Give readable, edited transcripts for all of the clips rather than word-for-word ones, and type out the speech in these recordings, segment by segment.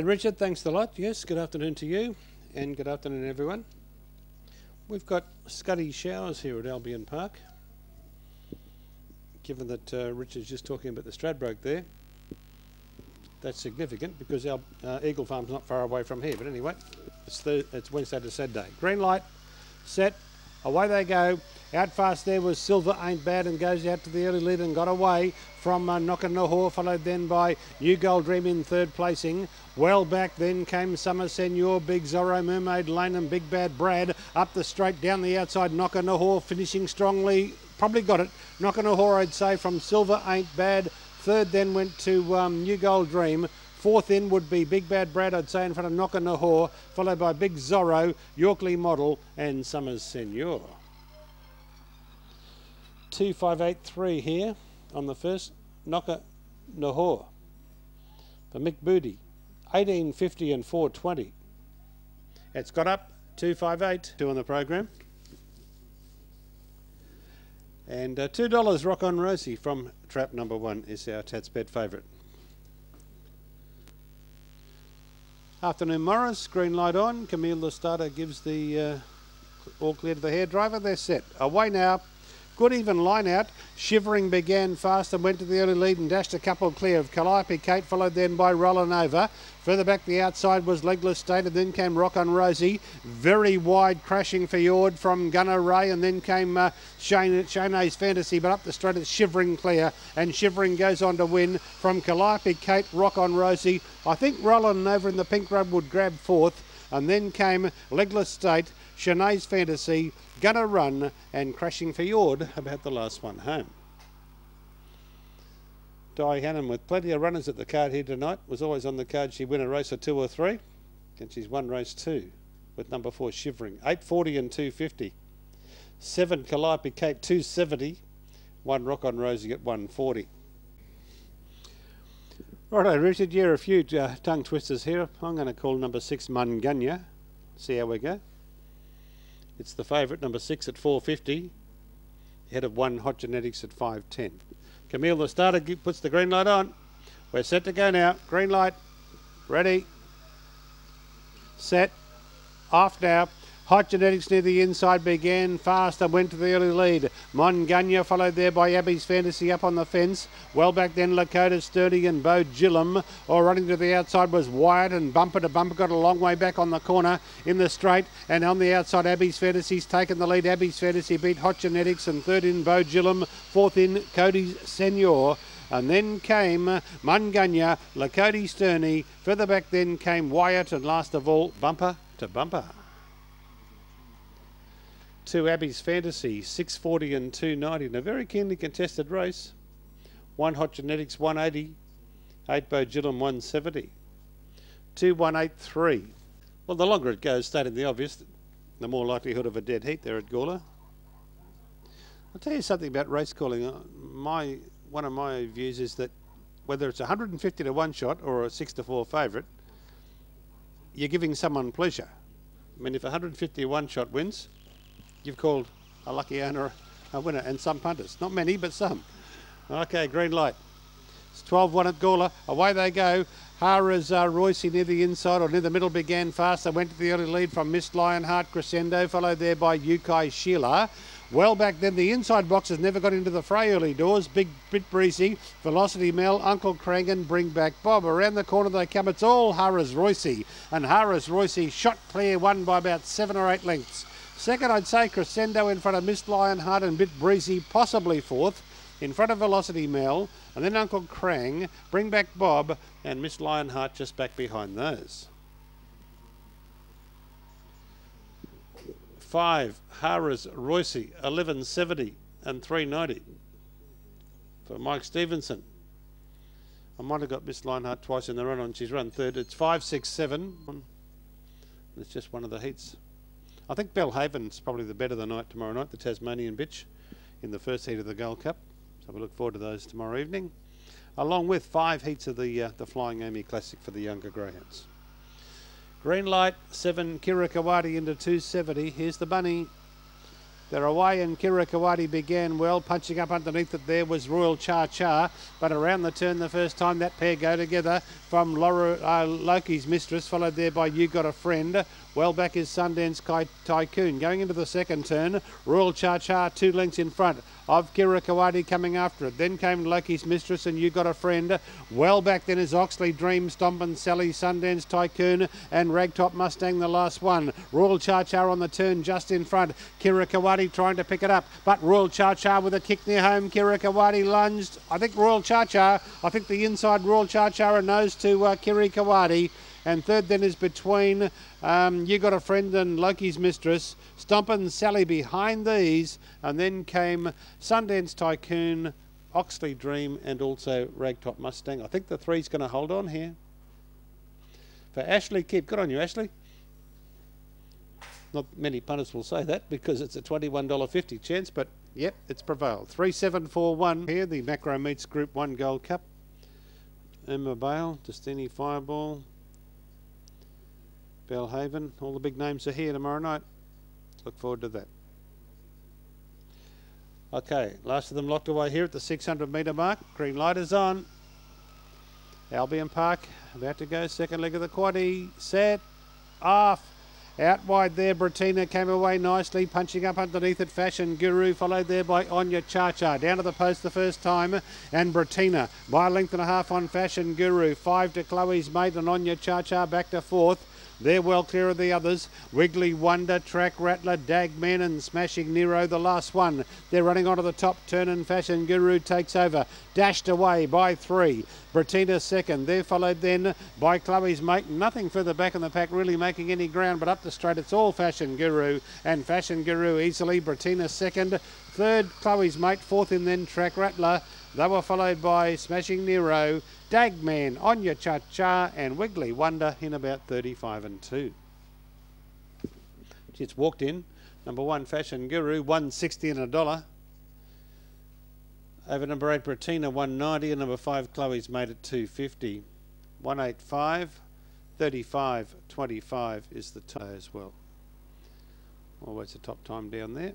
Richard, thanks a lot. Yes, good afternoon to you and good afternoon everyone. We've got scuddy showers here at Albion Park. Given that Richard's just talking about the Stradbroke there, that's significant because our Eagle Farm's not far away from here. But anyway, it's Wednesday to Saturday. Green light, set, away they go. Out fast there was Silver Ain't Bad and goes out to the early lead and got away from Knockanohor, followed then by New Gold Dream in third placing. Well back then came Summer Senor, Big Zorro, Mermaid Lane and Big Bad Brad. Up the straight, down the outside, Knockanohor finishing strongly. Probably got it. Knockanohor, I'd say, from Silver Ain't Bad. Third then went to New Gold Dream. Fourth in would be Big Bad Brad, I'd say, in front of Knockanohor, followed by Big Zorro, Yorkley Model and Summer Senor. 2583 here on the first, Knockanohor for Mick Booty, 1850 and 420. It's got up 258 on the program. And $2 Rock on Rosie from trap number 1 is our Tats Bet favourite. Afternoon Morris, green light on. Camille the starter gives the all clear to the hairdriver. They're set. Away now. Good even line out. Shivering began fast and went to the early lead and dashed a couple clear of Calliope Kate, followed then by Rollin' Over. Further back the outside was Legless State and then came Rock on Rosie. Very wide crashing for Yord from Gunner Ray and then came Shanae's Fantasy, but up the straight it's Shivering clear and Shivering goes on to win from Calliope Kate, Rock on Rosie. I think Rollin' Over in the pink rub would grab fourth and then came Legless State, Shanae's Fantasy, Gonna Run and Crashing for Yord about the last one home. Di Hannon with plenty of runners at the card here tonight. Was always on the card she'd win a race or 2 or 3. And she's won race 2 with number 4 Shivering. 840 and 250. 7 Calliope Cape 270. 1 Rock on Rosie at 140. Righto Richard, yeah, a few tongue twisters here. I'm going to call number 6 Mungunya. See how we go. It's the favourite, number 6 at 450. Ahead of 1 Hot Genetics at 510. Camille the starter puts the green light on. We're set to go now. Green light. Ready. Set. Off now. Hot Genetics near the inside began fast and went to the early lead. Mungunya followed there by Abby's Fantasy up on the fence. Well back then Lakota Sturdy and Bo Gillum. Or running to the outside was Wyatt and Bumper to Bumper got a long way back on the corner in the straight. And on the outside Abby's Fantasy's taken the lead. Abby's Fantasy beat Hot Genetics and third in Bo Gillum. Fourth in Cody's Senor. And then came Mungunya, Lakota Sturdy. Further back then came Wyatt and last of all Bumper to Bumper. 2 Abby's Fantasy, 640 and 290 in a very keenly contested race. 1 Hot Genetics 180, 8 Bo Gillum 170. 2183. Well, the longer it goes, stating the obvious, the more likelihood of a dead heat there at Gawler. I'll tell you something about race calling. One of my views is that whether it's 150 to 1 shot or a 6 to 4 favourite, you're giving someone pleasure. I mean, if 150 to 1 shot wins, you've called a lucky owner a winner, and some punters. Not many, but some. Okay, green light. It's 12-1 at Gawler. Away they go. Hara's Royce near the inside or near the middle began fast. They went to the early lead from Miss Lionheart Crescendo, followed there by Yukai Sheila. Well back then, the inside boxes never got into the fray early doors. Big Bit Breezy, Velocity Mel, Uncle Crangan, Bring Back Bob. Around the corner they come. It's all Hara's Royce. And Hara's Royce shot clear, won by about 7 or 8 lengths. Second, I'd say Crescendo in front of Miss Lionheart and Bit Breezy, possibly fourth. In front of Velocity Mel, and then Uncle Krang, Bring Back Bob, and Miss Lionheart just back behind those. 5, Hara's Royce, 1170 and 390 for Mike Stevenson. I might have got Miss Lionheart twice in the run on. She's run third. It's 5, 6, 7. It's just one of the heats. I think Belhaven's probably the bet of the night tomorrow night, the Tasmanian bitch, in the first heat of the Gold Cup. So we look forward to those tomorrow evening, along with 5 heats of the Flying Amy Classic for the younger greyhounds. Green light, 7 Kirakawati into 270. Here's the bunny. They're away, and Kirakawati began well. Punching up underneath it there was Royal Cha Cha, but around the turn the first time that pair go together from Loki's Mistress, followed there by You Got a Friend. Well back is Sundance Tycoon. Going into the second turn, Royal Cha Cha 2 lengths in front of Kirakawati coming after it. Then came Loki's Mistress and You Got a Friend. Well back then is Oxley Dream, Stompin' Sally, Sundance Tycoon and Ragtop Mustang the last one. Royal Cha Cha on the turn just in front. Kirakawati trying to pick it up, but Royal Cha Cha with a kick near home. Kirakawati lunged. I think the inside Royal Cha Cha a nose to Kirakawati. And third then is between You Got a Friend and Loki's Mistress. Stompin' Sally behind these. And then came Sundance Tycoon, Oxley Dream and also Ragtop Mustang. I think the three's going to hold on here. For Ashley Kidd. Good on you, Ashley. Not many punters will say that because it's a $21.50 chance, but yep, it's prevailed. 3741 here, the Macro Meats Group 1 Gold Cup. Emma Bale, Destiny Fireball, Bellhaven, all the big names are here tomorrow night. Look forward to that. Okay, last of them locked away here at the 600 metre mark. Green light is on. Albion Park about to go. Second leg of the quaddie. Set. Off. Out wide there, Brittina came away nicely, punching up underneath it, Fashion Guru, followed there by Onya Cha Cha. Down to the post the first time, and Brittina by a length and a half on Fashion Guru. 5 to Chloe's Mate, and Onya Cha Cha back to fourth. They're well clear of the others. Wiggly Wonder, Track Rattler, Dagman and Smashing Nero, the last one. They're running onto the top turn and Fashion Guru takes over. Dashed away by 3. Brittina second. They're followed then by Chloe's Mate. Nothing further back in the pack really making any ground, but up the straight it's all Fashion Guru. And Fashion Guru easily. Brittina second. Third, Chloe's Mate. Fourth in then Track Rattler. They were followed by Smashing Nero, Dagman, Onya Cha Cha and Wiggly Wonder in about 35 and 2. It's walked in. Number 1, Fashion Guru, 160 and $1. Over number 8, Brittina, 190, and number 5, Chloe's Mate at 250. 185, 35, 25 is the tie as well. Always the top time down there.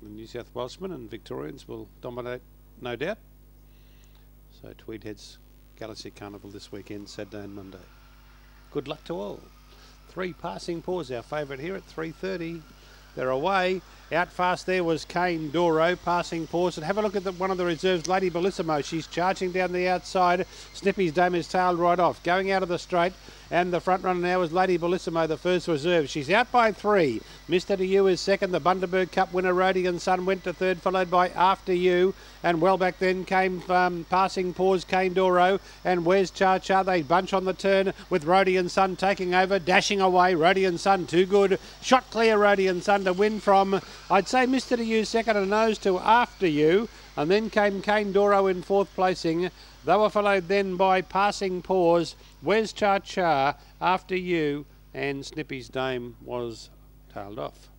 The New South Welshmen and Victorians will dominate, no doubt. So Tweedhead's Galaxy Carnival this weekend, Saturday and Monday. Good luck to all. 3 Passing Paws, our favourite here at 3:30. They're away. Out fast there was Kane Doro, Passing Paws. And have a look at one of the reserves, Lady Bellissimo. She's charging down the outside. Snippy's Dame is tailed right off. Going out of the straight. And the front runner now is Lady Bellissimo, the first reserve. She's out by 3. Mr. To You is second. The Bundaberg Cup winner, Rodian Sun, went to third, followed by After You. And well back then came Passing Paws, Kane Doro. And Where's Cha Cha? They bunch on the turn with Rodian Sun taking over, dashing away. Rodian Sun, too good. Shot clear, Rodian Sun to win from, I'd say, Mr. To You second, a nose to After You. And then came Kane Doro in 4th placing. They were followed then by Passing Paws, Where's Cha Cha, After You, and Snippy's Dame was tailed off.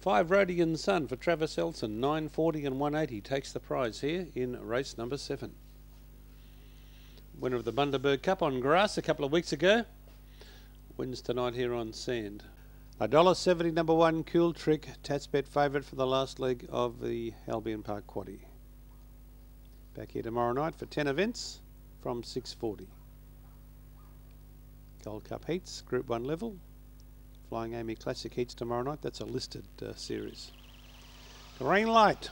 5 Rodian Sun for Travis Elson, 940 and 180 takes the prize here in race number 7. Winner of the Bundaberg Cup on grass a couple of weeks ago, wins tonight here on sand. $1.70 number 1 Cool Trick, Tatsbet favourite for the last leg of the Albion Park Quaddie. Back here tomorrow night for 10 events from 6:40. Gold Cup heats, Group 1 level. Flying Amy Classic heats tomorrow night. That's a listed series. Green light.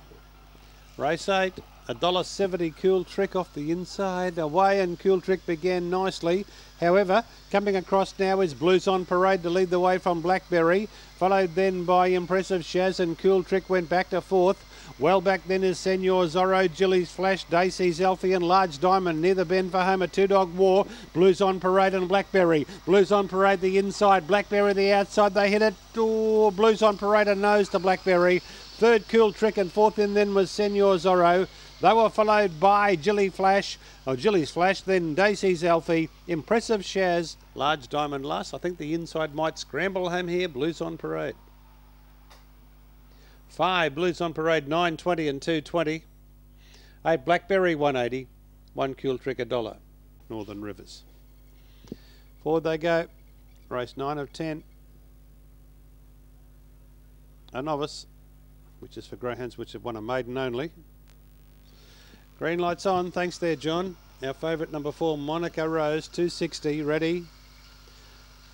Race 8. $1.70 Cool Trick off the inside. Away, and Cool Trick began nicely. However, coming across now is Blues on Parade to lead the way from Blackberry. Followed then by Impressive Shaz, and Cool Trick went back to 4th. Well back then is Senor Zorro, Jilly's Flash, Dacey's Elfie and Large Diamond near the bend for home. A 2-dog war. Blues on Parade and Blackberry. Blues on Parade the inside, Blackberry the outside. They hit it. Oh, Blues on Parade a nose to Blackberry. 3rd Cool Trick and 4th in then was Senor Zorro. They were followed by Jilly's Flash, then Dacey's Elfie, Impressive Shaz, Large Diamond last. I think the inside might scramble home here. Blues on Parade. 5 Blues on Parade, 920 and 220. 8 Blackberry, 180. 1 Cool Trick, $1. Northern Rivers. Forward they go. Race 9 of 10. a novice, which is for greyhounds which have won a maiden only. Green light's on. Thanks there, John. Our favourite number 4, Monaco Rose, 260, ready.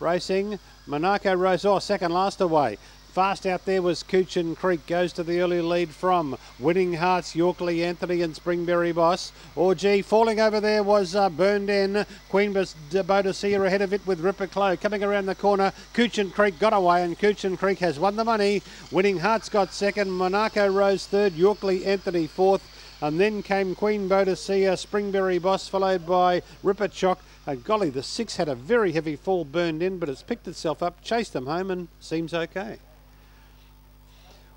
Racing, Monaco Rose, second last away. Fast out there was Coochin Creek, goes to the early lead from Winning Hearts, Yorkley Anthony and Springberry Boss. Orgy falling over there was Burned In. Queen Bodicea ahead of it with Ripper Clow. Coming around the corner, Coochin Creek got away and Coochin Creek has won the money. Winning Hearts got second, Monaco Rose third, Yorkley Anthony fourth. And then came Queen Bodicea, Springberry Boss, followed by Ripper Chock. And golly, the 6 had a very heavy fall, Burned In, but it's picked itself up, chased them home and seems okay.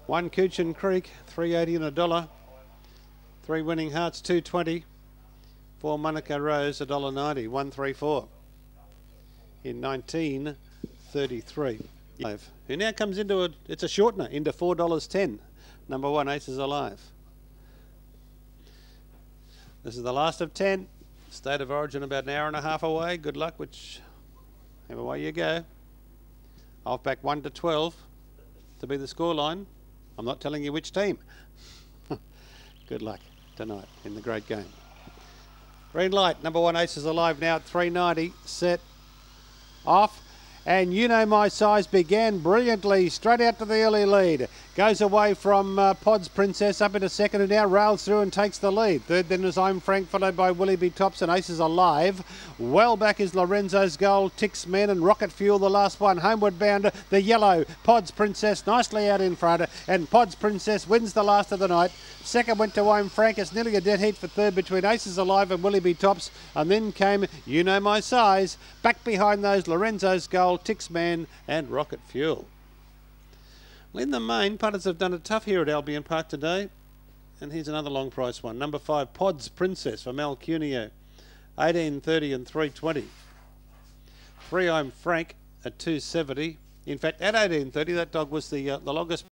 1 Coochin Creek, $3.80 and $1. 3 Winning Hearts, $2.20. 4 Monaco Rose, $1.90, 134. In 1933. Who now comes into it's a shortener, into $4.10. Number 1, Aces Alive. This is the last of 10. State of Origin about an hour and a half away. Good luck, whichever way you go. I've backed 1 to 12 to be the scoreline. I'm not telling you which team. Good luck tonight in the great game. Green light, number 1 Aces Alive now at $3.90. Set, off. And You Know My Size began brilliantly, straight out to the early lead. Goes away from Pod's Princess up into second and now rails through and takes the lead. Third then was I'm Frank, followed by Willie B. Tops and Aces Alive. Well back is Lorenzo's Goal, Tix Men and Rocket Fuel, the last one. Homeward bound, the yellow, Pod's Princess, nicely out in front. And Pod's Princess wins the last of the night. Second went to I'm Frank. It's nearly a dead heat for third between Aces Alive and Willie B. Tops. And then came You Know My Size. Back behind those, Lorenzo's Goal, Tix Man and Rocket Fuel. Well, in the main, punters have done it tough here at Albion Park today. And here's another long price one. Number 5, Pod's Princess for Mal Cuneo. 18.30 and 3.20. 3 I'm Frank at 2.70. In fact, at 18.30, that dog was the longest